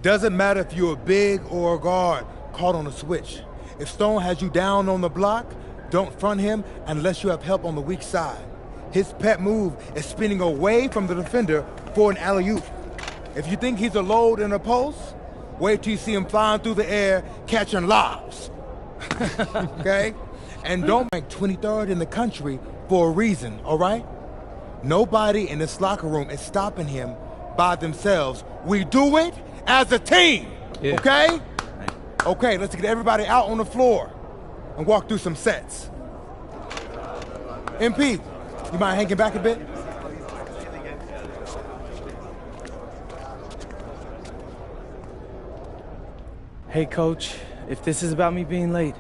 Doesn't matter if you're a big or a guard caught on a switch. If Stone has you down on the block, don't front him unless you have help on the weak side. His pet move is spinning away from the defender for an alley-oop. If you think he's a load in a post, wait till you see him flying through the air catching lobs. Okay? And don't rank 23rd in the country for a reason, all right? Nobody in this locker room is stopping him by themselves. We do it as a team, okay? Okay, let's get everybody out on the floor and walk through some sets. MP, you mind hanging back a bit? Hey, Coach, if this is about me being late,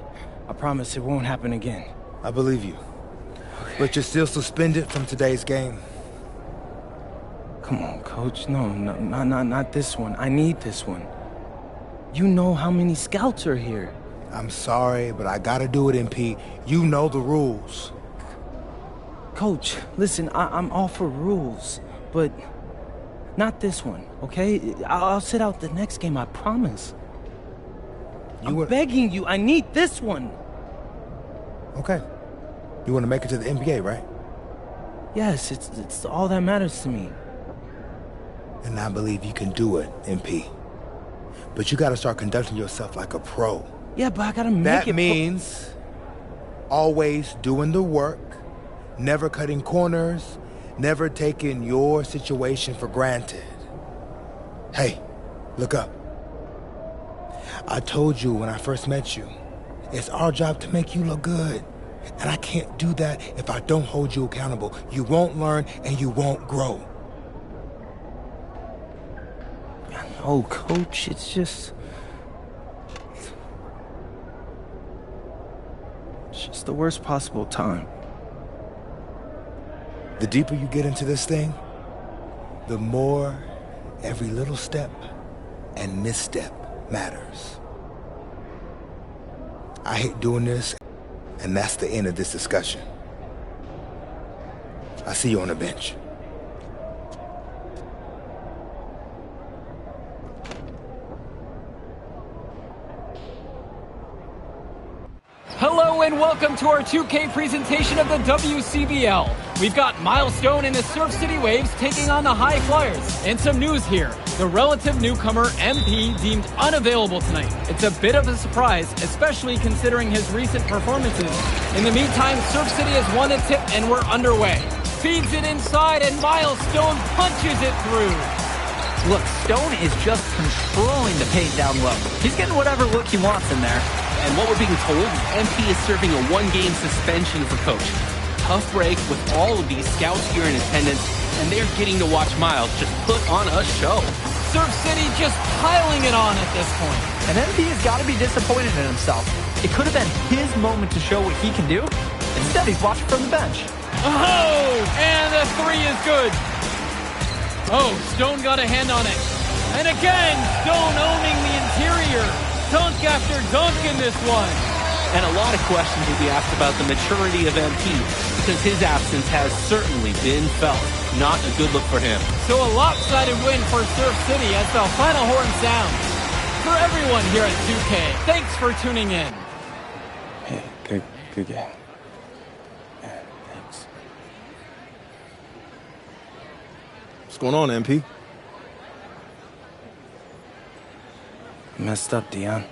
I promise it won't happen again. I believe you. Okay. But you're still suspended from today's game. Come on, Coach. No, not this one. I need this one. You know how many scouts are here. I'm sorry, but I gotta do it, MP. You know the rules. Coach, listen, I'm all for rules, but not this one, okay? I'll sit out the next game, I promise. I'm begging you, I need this one. Okay. You want to make it to the NBA, right? Yes, it's all that matters to me. And I believe you can do it, MP. But you gotta start conducting yourself like a pro. Yeah, but I gotta make it... That means always doing the work, never cutting corners, never taking your situation for granted. Hey, look up. I told you when I first met you, it's our job to make you look good. And I can't do that if I don't hold you accountable. You won't learn and you won't grow. Oh, Coach, it's just the worst possible time. The deeper you get into this thing, the more every little step and misstep matters. I hate doing this, and that's the end of this discussion. I see you on the bench. Hello and welcome to our 2K presentation of the WCBL. We've got Miles Stone and the Surf City Waves taking on the High Flyers. And some news here. The relative newcomer, MP, deemed unavailable tonight. It's a bit of a surprise, especially considering his recent performances. In the meantime, Surf City has won a tip and we're underway. Feeds it inside and Miles Stone punches it through. Look, Stone is just controlling the paint down low. He's getting whatever look he wants in there. And what we're being told, MP is serving a one-game suspension for coach. Tough break with all of these scouts here in attendance, and they're getting to watch Miles just put on a show. Surf City just piling it on at this point. And MP has got to be disappointed in himself. It could have been his moment to show what he can do. Instead, he's watching from the bench. Oh, and the three is good. Oh, Stone got a hand on it. And again, Stone owning the interior. Dunk after dunk in this one. And a lot of questions will be asked about the maturity of MP, because his absence has certainly been felt. Not a good look for him. So a lopsided win for Surf City as the final horn sounds. For everyone here at 2K, thanks for tuning in. Hey, good game. Yeah, thanks. What's going on, MP? Messed up, Dion.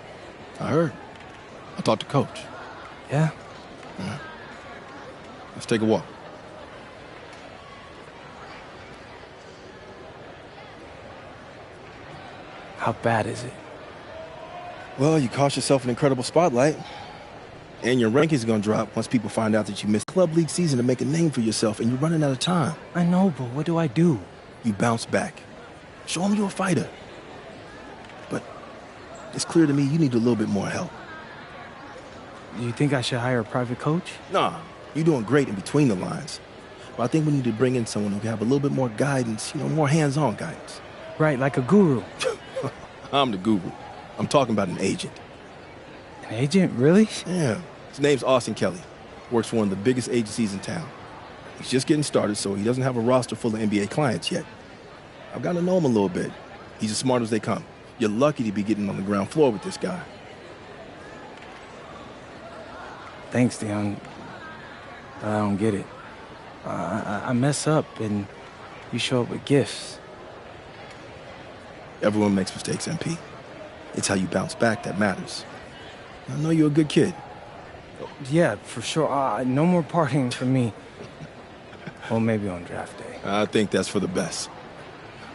I heard. I talked to Coach. Yeah? Yeah. Let's take a walk. How bad is it? Well, you cost yourself an incredible spotlight. And your rankings are going to drop once people find out that you missed Club League season to make a name for yourself, and you're running out of time. I know, but what do I do? You bounce back. Show them you're a fighter. But it's clear to me you need a little bit more help. Do you think I should hire a private coach? Nah, you're doing great in between the lines. But I think we need to bring in someone who can have a little bit more guidance, more hands-on guidance. Right, like a guru. I'm the guru. I'm talking about an agent. An agent, really? Yeah. His name's Austin Kelly. Works for one of the biggest agencies in town. He's just getting started, so he doesn't have a roster full of NBA clients yet. I've gotten to know him a little bit. He's as smart as they come. You're lucky to be getting on the ground floor with this guy. Thanks, Dion. But I don't get it. I mess up, and you show up with gifts. Everyone makes mistakes, MP. It's how you bounce back that matters. I know you're a good kid. Yeah, for sure. No more partying for me. Well, maybe on draft day. I think that's for the best.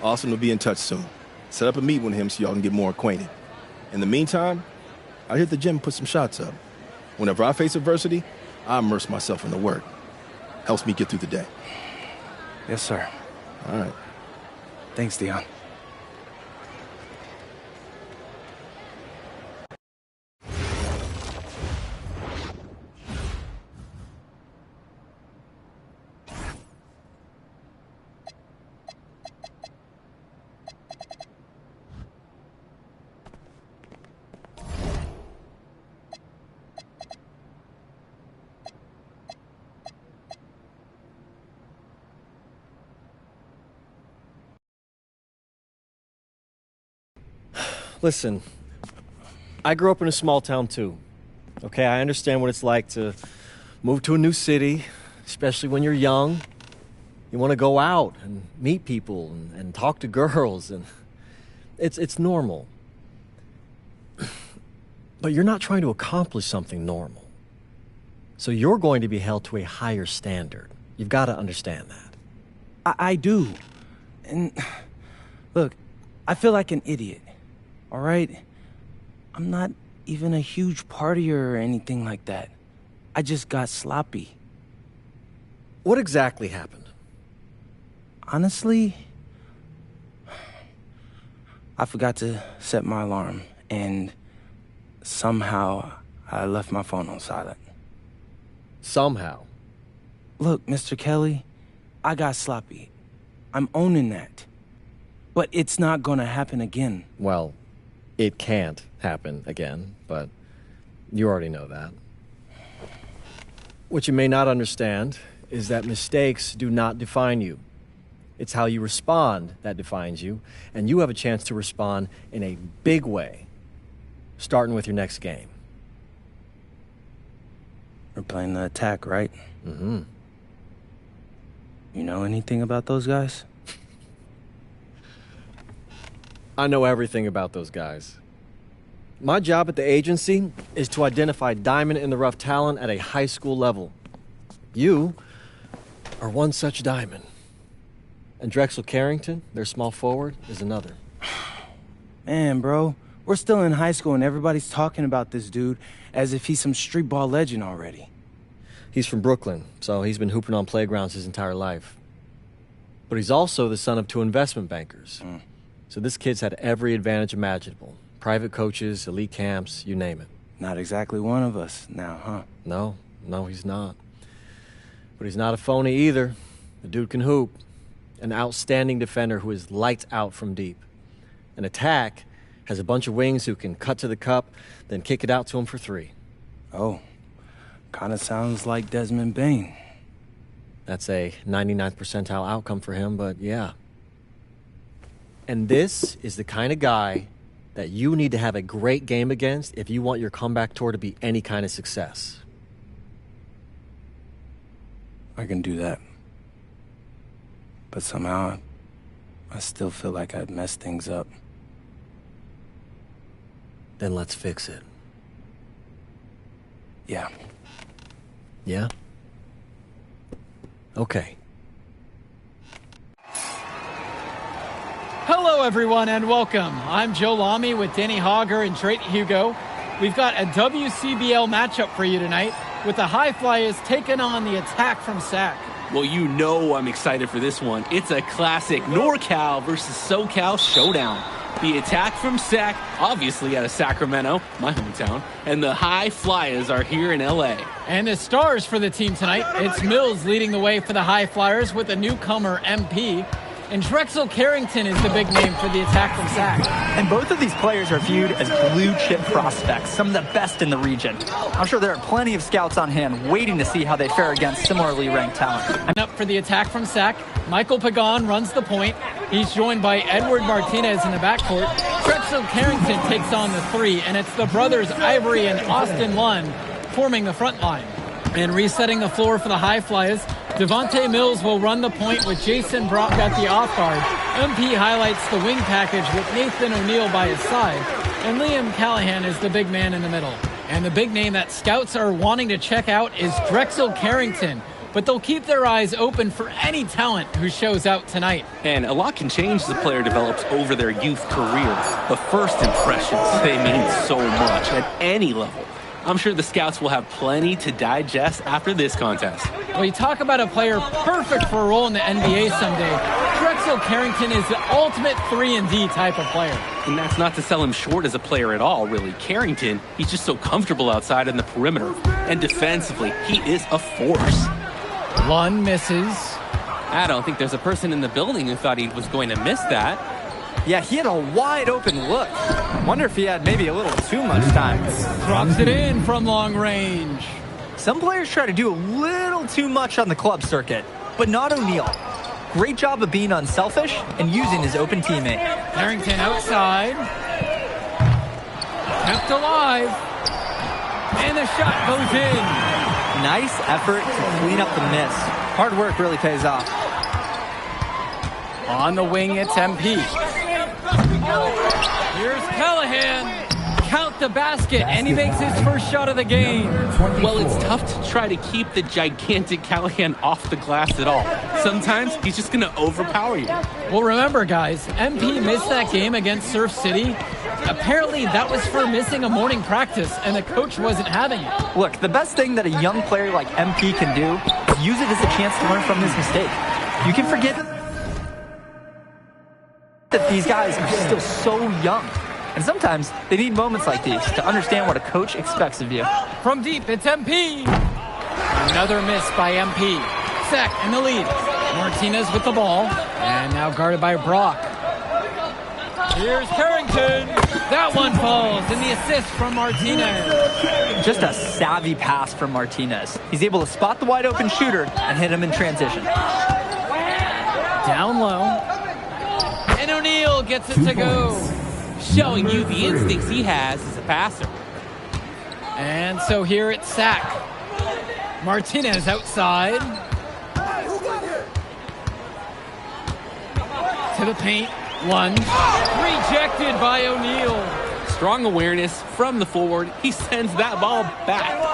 Austin will be in touch soon. Set up a meet with him so y'all can get more acquainted. In the meantime, I hit the gym and put some shots up. Whenever I face adversity, I immerse myself in the work. Helps me get through the day. Yes, sir. All right. Thanks, Dion. Listen, I grew up in a small town too. Okay, I understand what it's like to move to a new city, especially when you're young. You want to go out and meet people and talk to girls, and it's normal. But you're not trying to accomplish something normal. So you're going to be held to a higher standard. You've got to understand that. I do. And look, I feel like an idiot. All right? I'm not even a huge partier or anything like that. I just got sloppy. What exactly happened? Honestly, I forgot to set my alarm, and somehow I left my phone on silent. Somehow? Look, Mr. Kelly, I got sloppy. I'm owning that. But it's not gonna happen again. Well, it can't happen again, but you already know that. What you may not understand is that mistakes do not define you. It's how you respond that defines you, and you have a chance to respond in a big way, starting with your next game. We're playing the attack, right? Mm-hmm. You know anything about those guys? I know everything about those guys. My job at the agency is to identify diamond-in-the-rough talent at a high school level. You are one such diamond. And Drexel Carrington, their small forward, is another. Man, bro, we're still in high school and everybody's talking about this dude as if he's some street ball legend already. He's from Brooklyn, so he's been hooping on playgrounds his entire life. But he's also the son of 2 investment bankers. So this kid's had every advantage imaginable. Private coaches, elite camps, you name it. Not exactly one of us now, huh? No, he's not. But he's not a phony either. The dude can hoop. An outstanding defender who is lights out from deep. An attack has a bunch of wings who can cut to the cup, then kick it out to him for 3. Oh, kind of sounds like Desmond Bain. That's a 99th percentile outcome for him, but yeah. And this is the kind of guy that you need to have a great game against if you want your comeback tour to be any kind of success. I can do that. But somehow, I still feel like I'd messed things up. Then let's fix it. Yeah. Yeah? Okay. Hello, everyone, and welcome. I'm Joe Lamy with Danny Hogger and Drake Hugo. We've got a WCBL matchup for you tonight with the High Flyers taking on the Attack from SAC. Well, you know I'm excited for this one. It's a classic NorCal versus SoCal showdown. The Attack from SAC, obviously out of Sacramento, my hometown, and the High Flyers are here in LA. And the stars for the team tonight, it's Mills leading the way for the High Flyers with a newcomer, MP. And Drexel Carrington is the big name for the Attack from SAC. And both of these players are viewed as blue-chip prospects, some of the best in the region. I'm sure there are plenty of scouts on hand waiting to see how they fare against similarly ranked talent. And up for the Attack from SAC, Michael Pagan runs the point. He's joined by Edward Martinez in the backcourt. Drexel Carrington takes on the 3, and it's the brothers Ivory and Austin Lund forming the front line. And resetting the floor for the High Flyers, Devontae Mills will run the point with Jason Brock at the off guard. MP highlights the wing package with Nathan O'Neill by his side, and Liam Callahan is the big man in the middle. And the big name that scouts are wanting to check out is Drexel Carrington, but they'll keep their eyes open for any talent who shows out tonight. And a lot can change as the player develops over their youth careers. But first impressions, they mean so much at any level. I'm sure the scouts will have plenty to digest after this contest. Well, you talk about a player perfect for a role in the NBA someday. Drexel Carrington is the ultimate 3-and-D type of player. And that's not to sell him short as a player at all, really. Carrington, he's just so comfortable outside in the perimeter. And defensively, he is a force. Lund misses. I don't think there's a person in the building who thought he was going to miss that. Yeah, he had a wide open look. Wonder if he had maybe a little too much time. Drops it in from long range. Some players try to do a little too much on the club circuit, but not O'Neal. Great job of being unselfish and using his open teammate. Carrington outside. Kept alive. And the shot goes in. Nice effort to clean up the miss. Hard work really pays off. On the wing, it's MP. Here's Callahan. Count the basket, and he makes his first shot of the game. Well, it's tough to try to keep the gigantic Callahan off the glass at all. Sometimes he's just going to overpower you. Well, remember, guys, MP missed that game against Surf City. Apparently, that was for missing a morning practice, and the coach wasn't having it. Look, the best thing that a young player like MP can do is use it as a chance to learn from his mistake. You can forget that these guys are still so young. And sometimes they need moments like these to understand what a coach expects of you. From deep, it's MP. Another miss by MP. Sack in the lead. Martinez with the ball. And now guarded by Brock. Here's Carrington. That one falls. And the assist from Martinez. Just a savvy pass from Martinez. He's able to spot the wide open shooter and hit him in transition. Down low. And O'Neal gets it to go. Showing you the instincts he has as a passer. And so here it's Sack. Martinez outside. To the paint. Lund. Rejected by O'Neal. Strong awareness from the forward. He sends that ball back.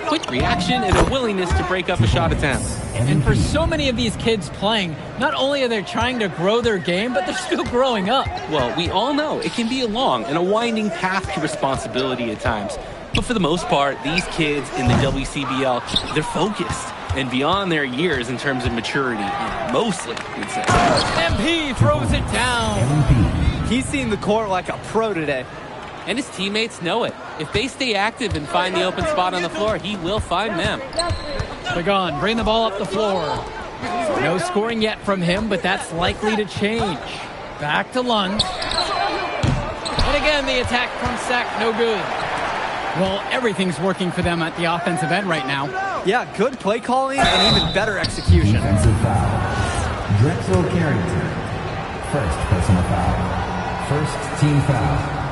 Quick reaction and a willingness to break up a shot attempt. And for so many of these kids playing, not only are they trying to grow their game, but they're still growing up. Well, we all know it can be a long and a winding path to responsibility at times. But for the most part, these kids in the WCBL, they're focused and beyond their years in terms of maturity, mostly, we'd say. MP throws it down. He's seen the court like a pro today. And his teammates know it. If they stay active and find the open spot on the floor, he will find them. Pagan, bring the ball up the floor. No scoring yet from him, but that's likely to change. Back to Lund. And again, the attack from Sack, no good. Well, everything's working for them at the offensive end right now. Yeah, good play calling and even better execution. Defensive foul. Drexel Carrington. First personal foul. First team foul.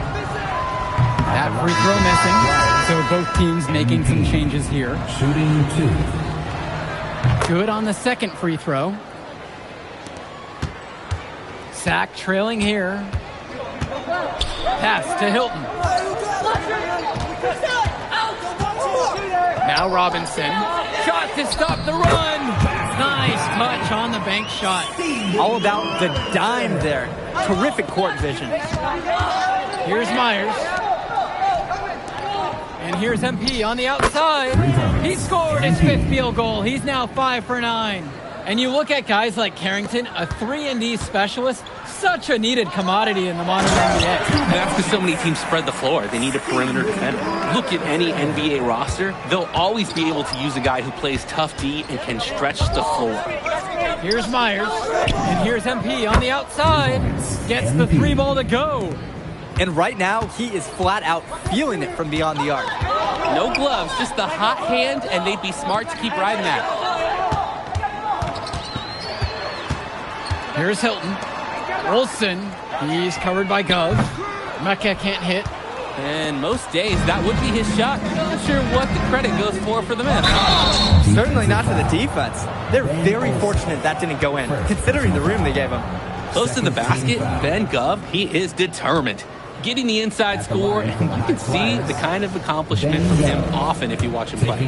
That free throw missing, so both teams making some changes here. Shooting 2. Good on the second free throw. Sack trailing here. Pass to Hilton. Now Robinson. Shot to stop the run. Nice touch on the bank shot. All about the dime there. Terrific court vision. Here's Myers. And here's MP on the outside. He scored his 5th field goal. He's now 5 for 9. And you look at guys like Carrington, a 3-and-D specialist, such a needed commodity in the modern NBA. That's because so many teams spread the floor. They need a perimeter defender. Look at any NBA roster. They'll always be able to use a guy who plays tough D and can stretch the floor. Here's Myers. And here's MP on the outside. Gets the 3 ball to go. And right now, he is flat out feeling it from beyond the arc. No gloves, just the hot hand, and they'd be smart to keep riding that. Here's Hilton. Olsen. He's covered by Gov. Mecca can't hit. And most days, that would be his shot. Not sure what the credit goes for the miss. Certainly not for the defense. They're very fortunate that didn't go in, considering the room they gave him. Close to the basket, Ben Gov, he is determined. Getting the inside score, and you can see the kind of accomplishment from him often if you watch him play.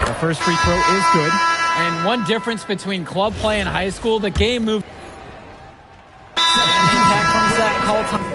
The first free throw is good. And one difference between club play and high school, the game moved. Impact from Zach call time.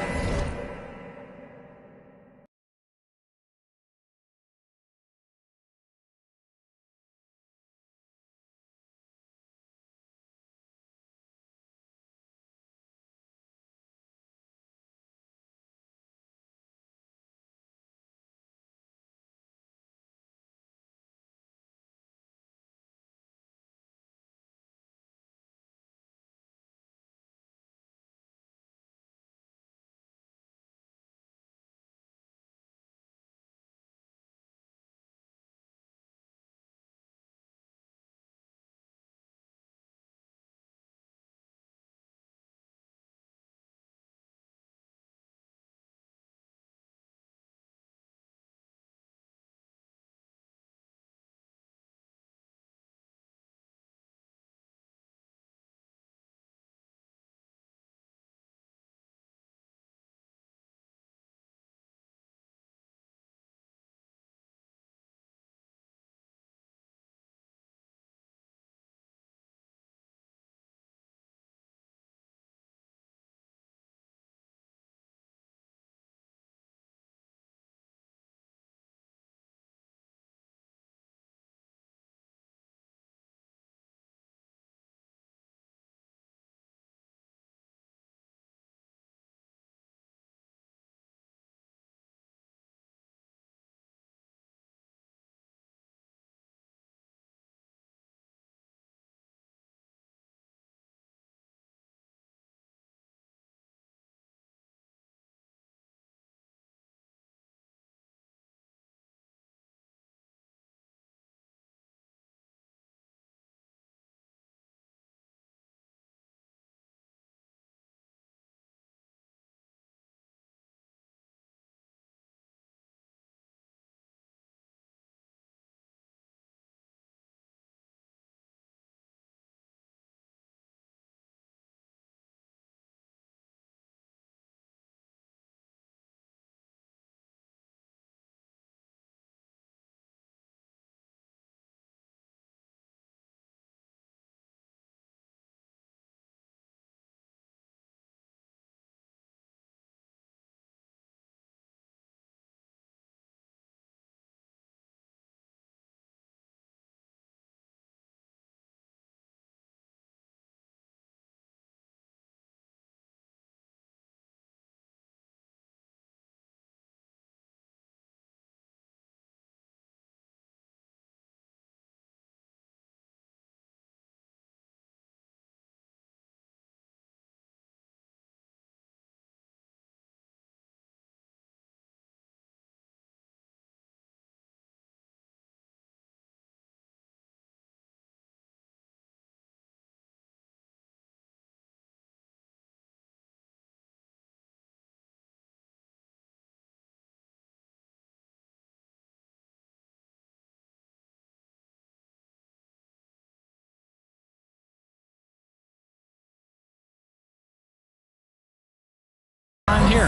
I'm here.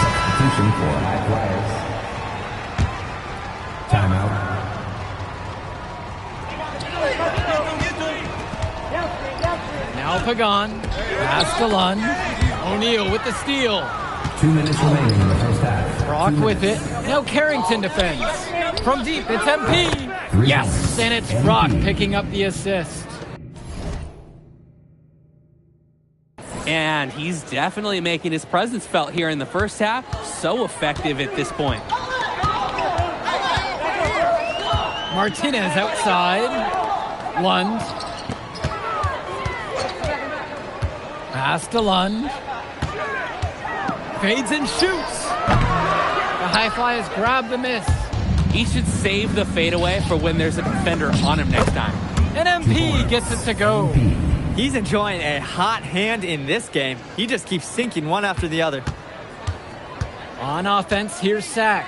Substitution for High Flyers. Timeout. Now Pagan. Pass to Lund. O'Neal with the steal. 2 minutes remaining in the first half. Brock with it. Now Carrington defends. From deep, it's MP. Yes, and it's Brock picking up the assist. And he's definitely making his presence felt here in the first half. So effective at this point. Martinez outside. Lund. Pass to Lund. Fades and shoots. The High Flyers grab the miss. He should save the fadeaway for when there's a defender on him next time. And MP gets it to go. He's enjoying a hot hand in this game. He just keeps sinking one after the other. On offense, here's Sack.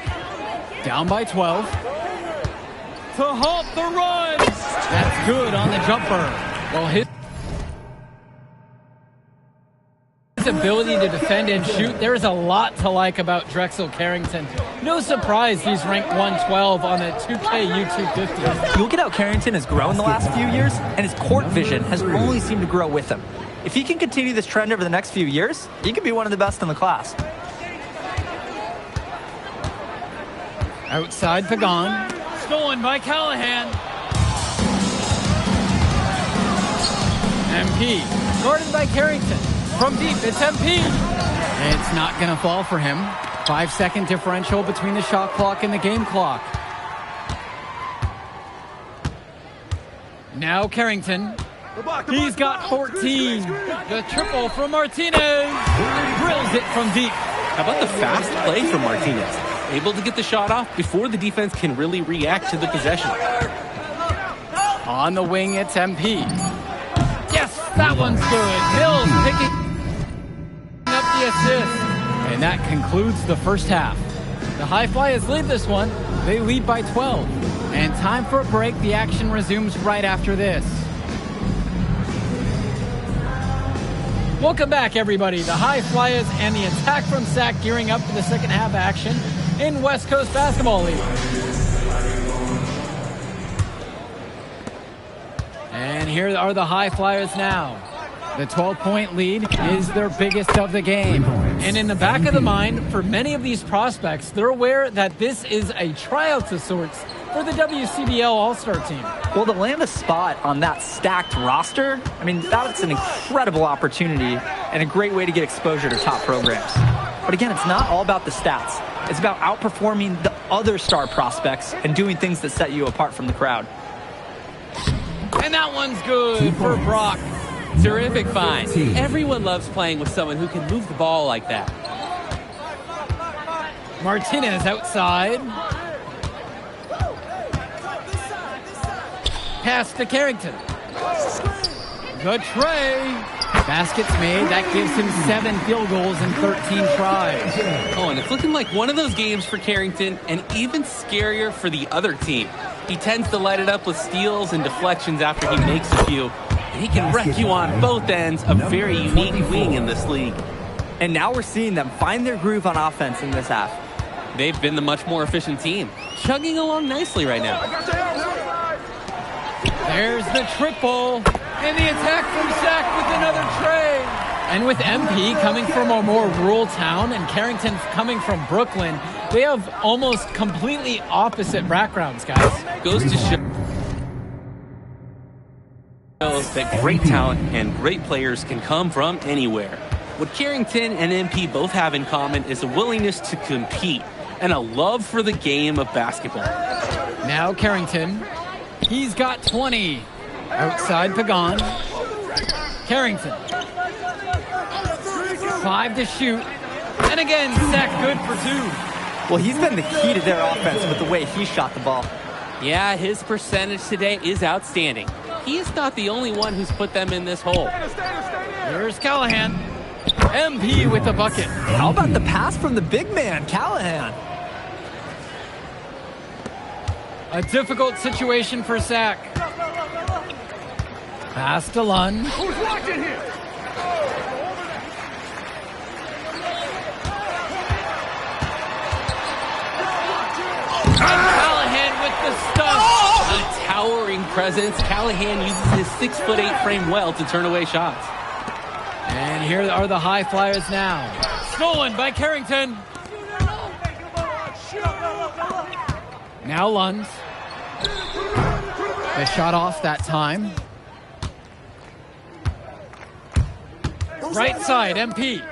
Down by 12. To halt the run. That's good on the jumper. Well, his ability to defend and shoot, there's a lot to like about Drexel Carrington. No surprise he's ranked 112 on the 2K YouTube 50. You look at how Carrington has grown the last few years, and his court vision has only seemed to grow with him. If he can continue this trend over the next few years, he could be one of the best in the class. Outside Pagan. Stolen by Callahan. MP. Guarded by Carrington. From deep, it's MP. It's not going to fall for him. 5-second differential between the shot clock and the game clock. Now Carrington. He's got 14. The triple from Martinez. Drills it from deep. How about the fast play from Martinez? Able to get the shot off before the defense can really react to the possession. On the wing, it's MP. Yes, that one's good. Mills picking up the assist. And that concludes the first half. The High Flyers lead this one. They lead by 12. And time for a break. The action resumes right after this. Welcome back, everybody. The High Flyers and the attack from Sac gearing up for the second half action in West Coast Basketball League. And here are the High Flyers now. The 12-point lead is their biggest of the game. And in the back of the mind, for many of these prospects, they're aware that this is a tryout of sorts for the WCBL All-Star team. Well, to land a spot on that stacked roster, I mean, that's an incredible opportunity and a great way to get exposure to top programs. But again, it's not all about the stats. It's about outperforming the other star prospects and doing things that set you apart from the crowd. And that one's good for Brock. Terrific find. Everyone loves playing with someone who can move the ball like that. Martinez outside. Pass to Carrington. The tray. Basket's made. That gives him 7 field goals in 13 tries. Oh, and it's looking like one of those games for Carrington, and even scarier for the other team. He tends to light it up with steals and deflections after he makes a few. And he can wreck you on both ends. A very unique wing in this league. And now we're seeing them find their groove on offense in this half. They've been the much more efficient team, chugging along nicely right now. There's the triple, and the attack from Sac with another tray. And with MP coming from a more rural town and Carrington coming from Brooklyn, they have almost completely opposite backgrounds, guys. Goes to show that great talent and great players can come from anywhere. What Carrington and MP both have in common is a willingness to compete and a love for the game of basketball. Now Carrington. He's got 20. Outside Pagan. Carrington. 5 to shoot. And again, Sac good for 2. Well, he's been the key to their offense with the way he shot the ball. Yeah, his percentage today is outstanding. He's not the only one who's put them in this hole. Here's Callahan. MP with the bucket. How about the pass from the big man, Callahan? A difficult situation for Sac. Pass to Lund. Who's watching here? Callahan with the stuff. A towering presence. Callahan uses his 6'8" frame well to turn away shots. And here are the High Flyers now. Stolen by Carrington. Now Lund. The shot off that time. Right side, MP.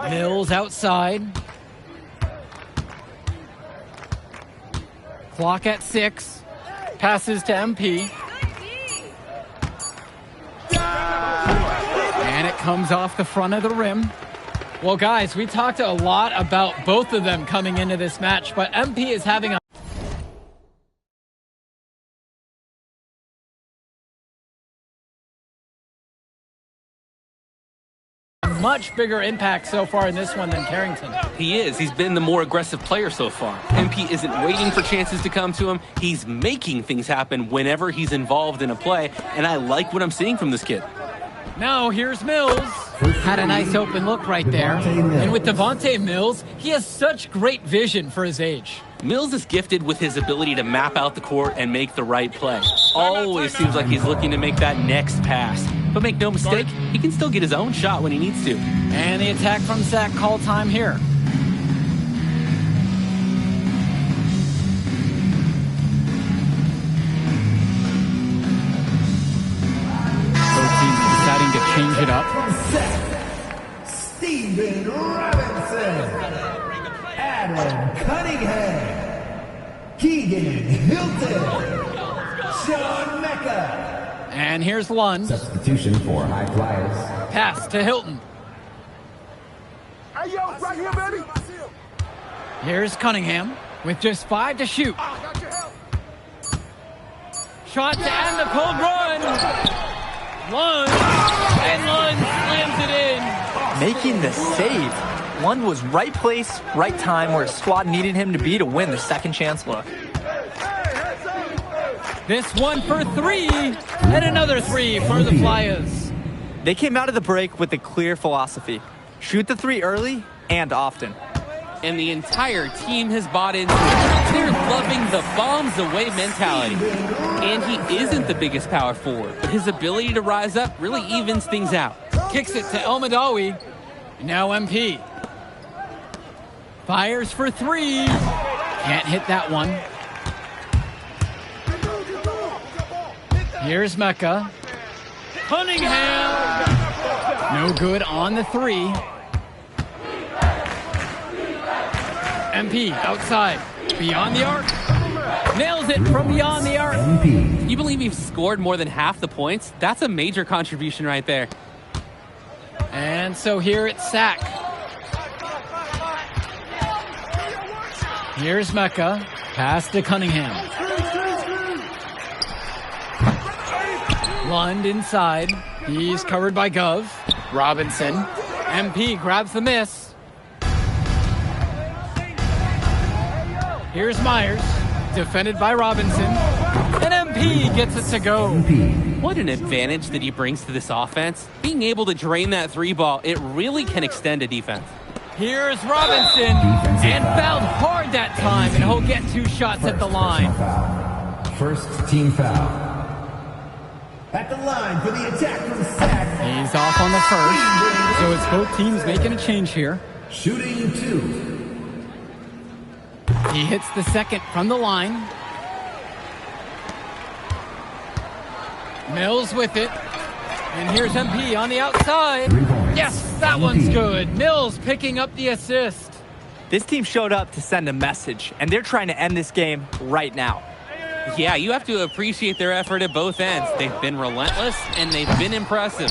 Mills outside. Clock at 6. Passes to MP. And it comes off the front of the rim. Well, guys, we talked a lot about both of them coming into this match, but MP is having a much bigger impact so far in this one than Carrington. He is. He's been the more aggressive player so far. MP isn't waiting for chances to come to him. He's making things happen whenever he's involved in a play, and I like what I'm seeing from this kid. Now here's Mills. Had a nice open look right there. And with Devontae Mills, he has such great vision for his age. Mills is gifted with his ability to map out the court and make the right play. Always seems like he's looking to make that next pass. But make no mistake, he can still get his own shot when he needs to. And the attack from Sac call time here. Deciding to change it up. Steven Robinson, Adam Cunningham, Keegan Hilton, Sean Mecca. And here's Lund. Substitution for High Flyers. Pass to Hilton. Hey, yo, right here, baby. Here's Cunningham with just 5 to shoot. Shot to end the cold run. Lund, and Lund slams it in. Making the save. Lund was right place, right time where his squad needed him to be to win the second chance look. This one for 3, and another 3 for the Flyers. They came out of the break with a clear philosophy. Shoot the 3 early and often. And the entire team has bought into it. They're loving the bombs away mentality. And he isn't the biggest power forward, but his ability to rise up really evens things out. Kicks it to El Madawi. Now MP. Fires for 3. Can't hit that one. Here's Mecca. Cunningham. No good on the 3. MP outside. Beyond the arc. Nails it from beyond the arc. You believe he's scored more than half the points? That's a major contribution right there. And so here it's Sac. Here's Mecca. Pass to Cunningham. Lund inside. He's covered by Gov. Robinson. MP grabs the miss. Here's Myers. Defended by Robinson. And MP gets it to go. What an advantage that he brings to this offense. Being able to drain that 3 ball, it really can extend a defense. Here's Robinson. And fouled hard that time. And he'll get 2 shots at the line. First team foul. At the line for the attack from Sac. He's off on the first. So it's both teams making a change here. Shooting 2. He hits the second from the line. Mills with it. And here's MP on the outside. Yes, that one's good. Mills picking up the assist. This team showed up to send a message, and they're trying to end this game right now. Yeah, you have to appreciate their effort at both ends. They've been relentless, and they've been impressive.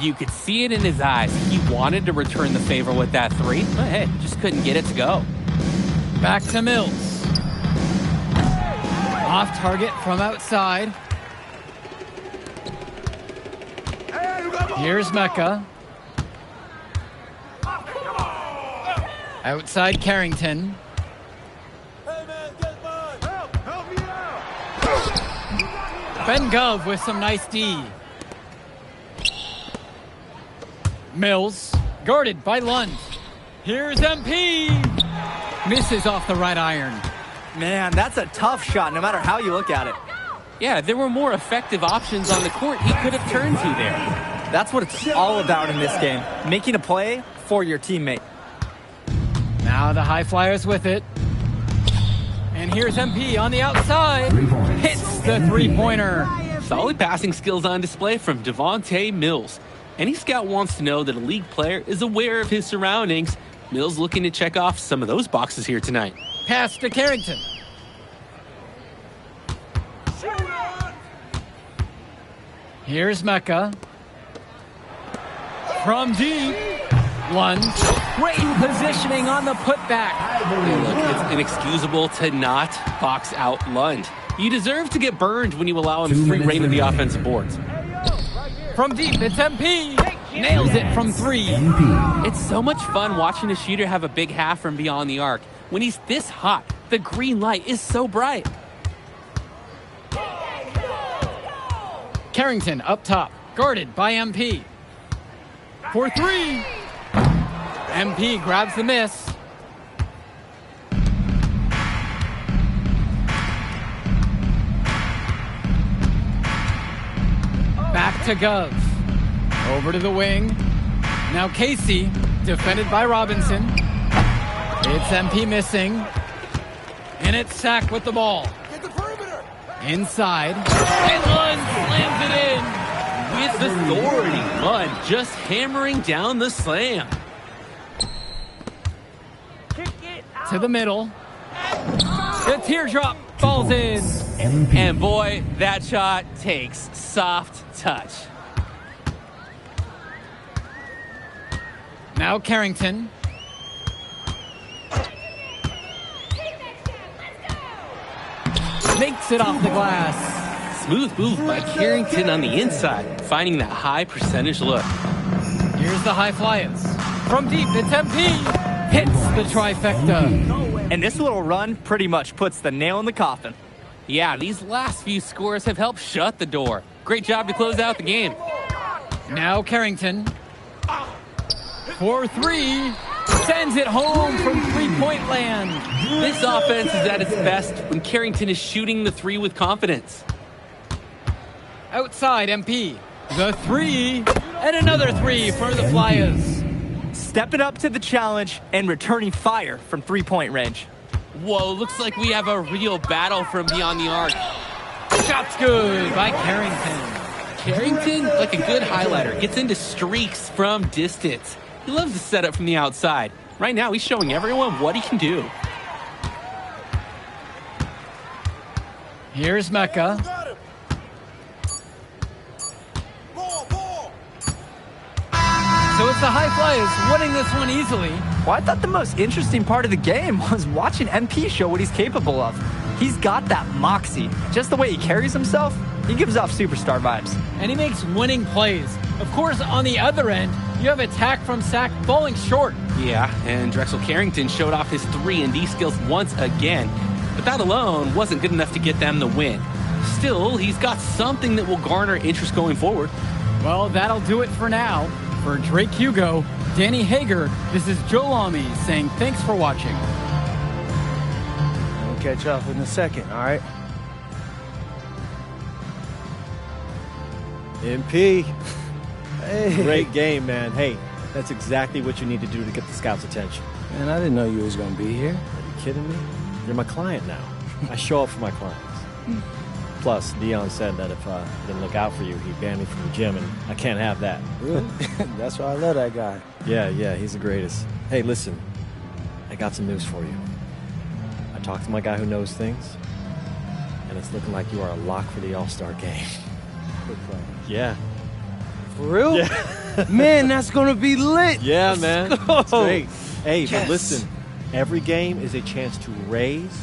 You could see it in his eyes. He wanted to return the favor with that 3, but hey, just couldn't get it to go. Back to Mills. Off target from outside. Here's Mecca. Outside Carrington. Ben Gov with some nice D. Mills, guarded by Lund. Here's MP. Misses off the right iron. Man, that's a tough shot no matter how you look at it. Yeah, there were more effective options on the court he could have turned to there. That's what it's all about in this game. Making a play for your teammate. Now the High Flyers with it. And here's MP on the outside. Hits the 3-pointer. Solid passing skills on display from Devontae Mills. Any scout wants to know that a league player is aware of his surroundings. Mills looking to check off some of those boxes here tonight. Pass to Carrington. Here's Mecca. From deep. Lunge. Great positioning on the putback. Look, it's inexcusable to not box out Lund. You deserve to get burned when you allow him free reign of the offensive boards. From deep, it's MP. Nails it from 3. It's so much fun watching a shooter have a big half from beyond the arc. When he's this hot, the green light is so bright. Carrington up top, guarded by MP. For 3. MP grabs the miss. Back to Gov. Over to the wing. Now Casey, defended by Robinson. It's MP missing. And it's Sack with the ball. Inside. And Lund slams it in. With authority, Lund just hammering down the slam. To the middle. The teardrop falls in. And boy, that shot takes soft touch. Now Carrington. Makes it off the glass. Smooth move by Carrington on the inside, finding that high percentage look. Here's the high flyers. From deep, it's MP. Hits the trifecta. And this little run pretty much puts the nail in the coffin. Yeah, these last few scores have helped shut the door. Great job to close out the game. Now Carrington. For 3. Sends it home from three-point land. This offense is at its best when Carrington is shooting the 3 with confidence. Outside MP. The 3. And another 3 for the Flyers. Stepping up to the challenge and returning fire from three-point range. Whoa, looks like we have a real battle from beyond the arc. Shot's good by Carrington. Carrington, like a good highlighter, gets into streaks from distance. He loves to set up from the outside. Right now, he's showing everyone what he can do. Here's Mecca. So it's the High Flyers winning this one easily. Well, I thought the most interesting part of the game was watching MP show what he's capable of. He's got that moxie. Just the way he carries himself, he gives off superstar vibes. And he makes winning plays. Of course, on the other end, you have attack from Sack falling short. Yeah, and Drexel Carrington showed off his 3-and-D skills once again. But that alone wasn't good enough to get them the win. Still, he's got something that will garner interest going forward. Well, that'll do it for now. For Drake Hugo, Danny Hager, this is Joe Lamy saying thanks for watching. We'll catch up in a second, all right? MP. Hey. Great game, man. Hey, that's exactly what you need to do to get the scouts' attention. Man, I didn't know you was going to be here. Are you kidding me? You're my client now. I show up for my clients. Plus, Dion said that if I didn't look out for you, he'd ban me from the gym, and I can't have that. Really? That's why I love that guy. Yeah, he's the greatest. Hey, listen, I got some news for you. I talked to my guy who knows things, and it's looking like you are a lock for the All-Star game. Good plan. Yeah. For real? Yeah. Man, that's going to be lit. Yeah, Let's man. go. It's great. Hey, Yes. but listen, every game is a chance to raise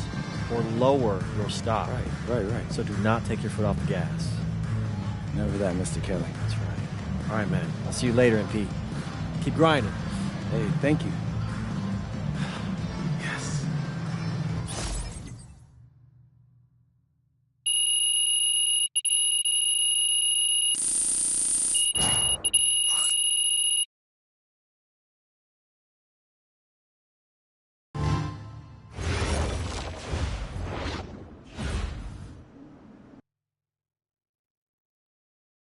or lower your stock. Right. So do not take your foot off the gas. Never that, Mr. Kelly. That's right. All right, man. I'll see you later, MP. Keep grinding. Hey, thank you.